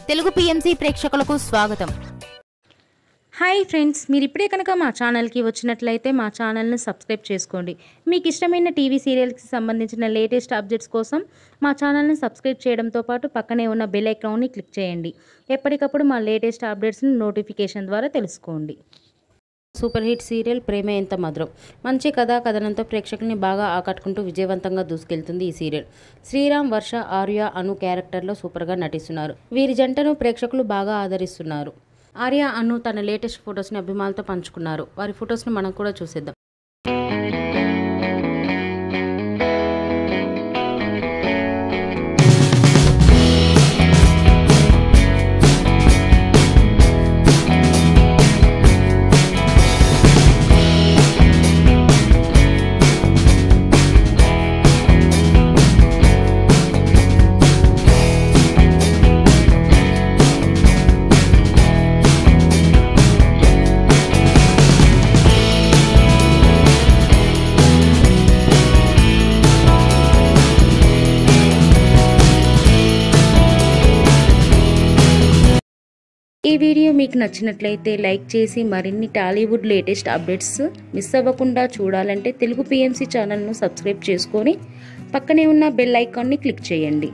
Telugu PMC ప్రేక్షకులకు స్వాగతం. Hi friends, మీరు ఇప్పుడే కనుక మా ఛానల్కి వచ్చినట్లయితే మా ఛానల్ని సబ్స్క్రైబ్ చేసుకోండి. మీకు ఇష్టమైన టీవీ సీరియల్స్కి సంబంధించిన లేటెస్ట్ అప్డేట్స్ కోసం మా ఛానల్ని సబ్స్క్రైబ్ చేయడంతో పాటు పక్కనే ఉన్న బెల్ ఐకాన్ని క్లిక్ చేయండి. ఎప్పటికప్పుడు మా లేటెస్ట్ అప్డేట్స్ని నోటిఫికేషన్ ద్వారా తెలుసుకోండి. సూపర్ హిట్ సీరియల్ ప్రేమ ఎంత మధురం. మంచి కథనంతో ప్రేక్షకుల్ని బాగా ఆకట్టుకుంటూ విజయవంతంగా దూసుకెళ్తుంది ఈ సీరియల్. శ్రీరామ్, వర్ష, ఆర్య, అను క్యారెక్టర్లో సూపర్గా నటిస్తున్నారు. వీరి జంటను ప్రేక్షకులు బాగా ఆదరిస్తున్నారు. ఆర్య, అను తన లేటెస్ట్ ఫొటోస్ని అభిమానులతో పంచుకున్నారు. వారి ఫొటోస్ని మనం కూడా చూసేద్దాం. ఈ వీడియో మీకు నచ్చినట్లయితే లైక్ చేసి మరిన్ని టాలీవుడ్ లేటెస్ట్ అప్డేట్స్ మిస్ అవ్వకుండా చూడాలంటే తెలుగు పిఎంసి ఛానల్ను సబ్స్క్రైబ్ చేసుకొని పక్కనే ఉన్న బెల్ ఐకాన్ని క్లిక్ చేయండి.